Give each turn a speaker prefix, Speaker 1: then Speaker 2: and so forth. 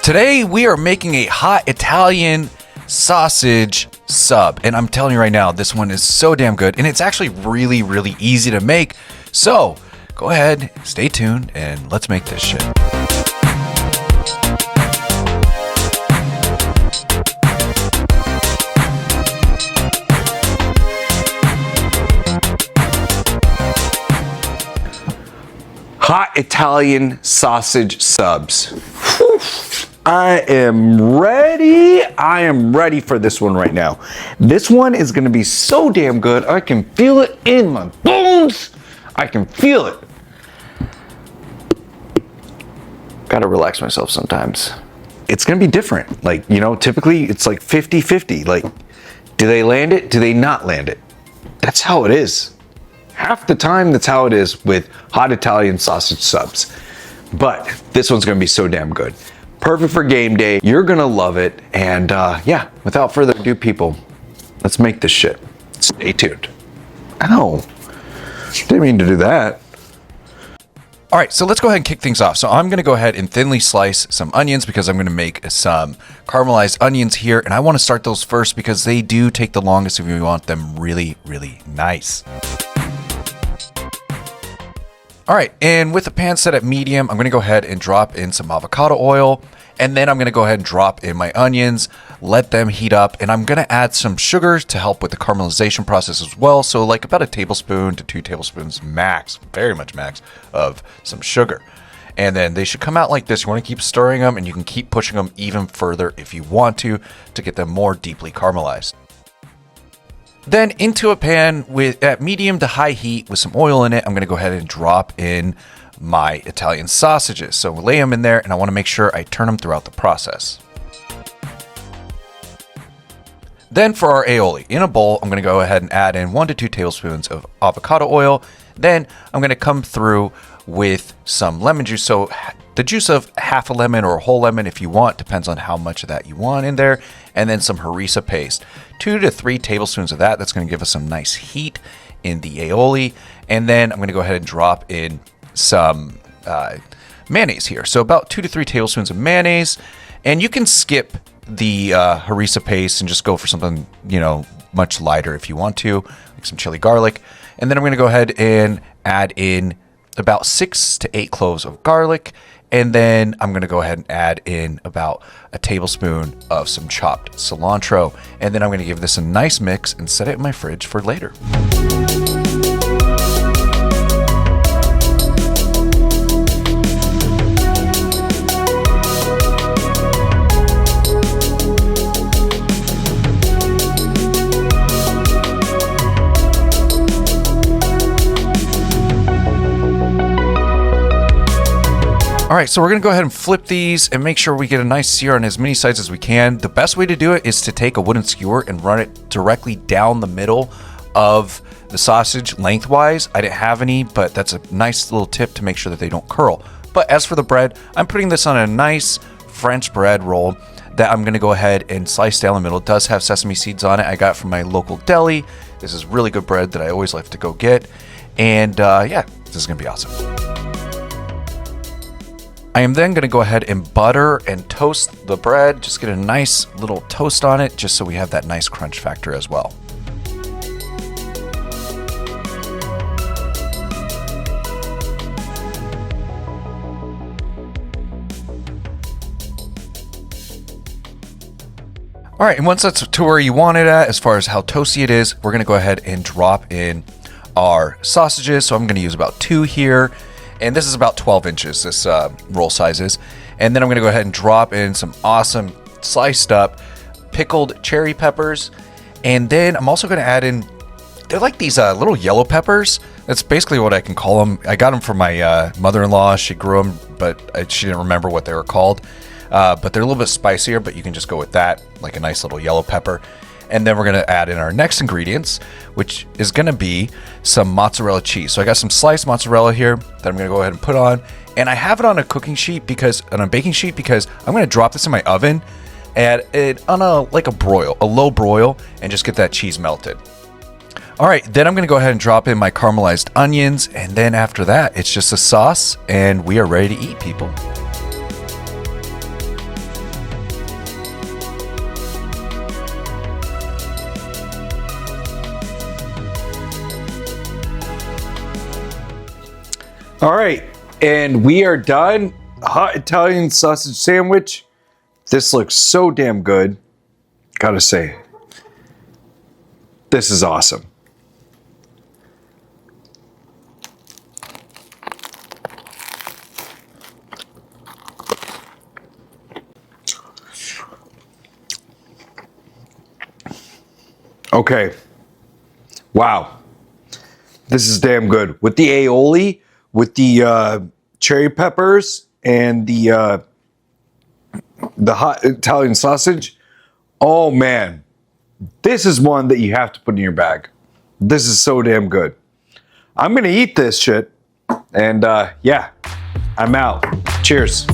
Speaker 1: Today we are making a hot Italian sausage sub, and I'm telling you right now, this one is so damn good, and it's actually really, really easy to make. So go ahead, stay tuned, and let's make this shit.
Speaker 2: Hot Italian sausage subs. Whew. I am ready for this one right now. This one is gonna be so damn good. I can feel it in my bones. I can feel it. Gotta relax myself sometimes. It's gonna be different. Like, you know, typically it's like 50-50. Like, do they land it? Do they not land it? That's how it is. Half the time, that's how it is with hot Italian sausage subs. But this one's gonna be so damn good. Perfect for game day. You're gonna love it. And yeah, without further ado, people, let's make this shit. Stay tuned. Ow. Didn't mean to do that.
Speaker 1: All right, so let's go ahead and kick things off. So I'm gonna go ahead and thinly slice some onions because I'm gonna make some caramelized onions here. And I wanna start those first because they do take the longest if you want them really, really nice. All right, and with the pan set at medium, I'm gonna go ahead and drop in some avocado oil, and then I'm gonna go ahead and drop in my onions, let them heat up, and I'm gonna add some sugar to help with the caramelization process as well. So like about a tablespoon to 2 tablespoons max, very much max, of some sugar. And then they should come out like this. You wanna keep stirring them, and you can keep pushing them even further if you want to get them more deeply caramelized. Then into a pan at medium to high heat with some oil in it, I'm gonna go ahead and drop in my Italian sausages. So we'll lay them in there, and I wanna make sure I turn them throughout the process. Then for our aioli, in a bowl, I'm gonna go ahead and add in 1 to 2 tablespoons of avocado oil. Then I'm gonna come through with some lemon juice. So the juice of half a lemon or a whole lemon if you want, depends on how much of that you want in there. And then some Harissa paste, 2 to 3 tablespoons of that. That's gonna give us some nice heat in the aioli. And then I'm gonna go ahead and drop in some mayonnaise here. So about 2 to 3 tablespoons of mayonnaise. And you can skip the Harissa paste and just go for something, you know, much lighter if you want to, like some chili garlic. And then I'm gonna go ahead and add in about 6 to 8 cloves of garlic. And then I'm gonna go ahead and add in about a tablespoon of some chopped cilantro. And then I'm gonna give this a nice mix and set it in my fridge for later. All right, so we're gonna go ahead and flip these and make sure we get a nice sear on as many sides as we can. The best way to do it is to take a wooden skewer and run it directly down the middle of the sausage lengthwise. I didn't have any, but that's a nice little tip to make sure that they don't curl. But as for the bread, I'm putting this on a nice French bread roll that I'm gonna go ahead and slice down the middle. It does have sesame seeds on it. I got it from my local deli. This is really good bread that I always like to go get. And yeah, this is gonna be awesome. I am then going to go ahead and butter and toast the bread. Just get a nice little toast on it, just so we have that nice crunch factor as well. All right, and once that's to where you want it at, as far as how toasty it is, we're going to go ahead and drop in our sausages. So I'm going to use about 2 here. And this is about 12 inches, this roll size is. And then I'm gonna go ahead and drop in some awesome sliced up pickled cherry peppers. And then I'm also gonna add in, they're like these little yellow peppers. That's basically what I can call them. I got them from my mother-in-law. She grew them, but she didn't remember what they were called. But they're a little bit spicier, but you can just go with that, like a nice little yellow pepper. And then we're gonna add in our next ingredients, which is gonna be some mozzarella cheese. So I got some sliced mozzarella here that I'm gonna go ahead and put on. And I have it on a baking sheet because I'm gonna drop this in my oven on a low broil, and just get that cheese melted. All right, then I'm gonna go ahead and drop in my caramelized onions. And then after that, it's just a sauce and we are ready to eat, people.
Speaker 2: All right, and we are done. Hot Italian sausage sandwich. This looks so damn good. Gotta say, this is awesome. Okay. Wow. This is damn good. With the aioli, with the cherry peppers, and the hot Italian sausage. Oh man. This is one that you have to put in your bag. This is so damn good. I'm gonna eat this shit. And yeah, I'm out. Cheers.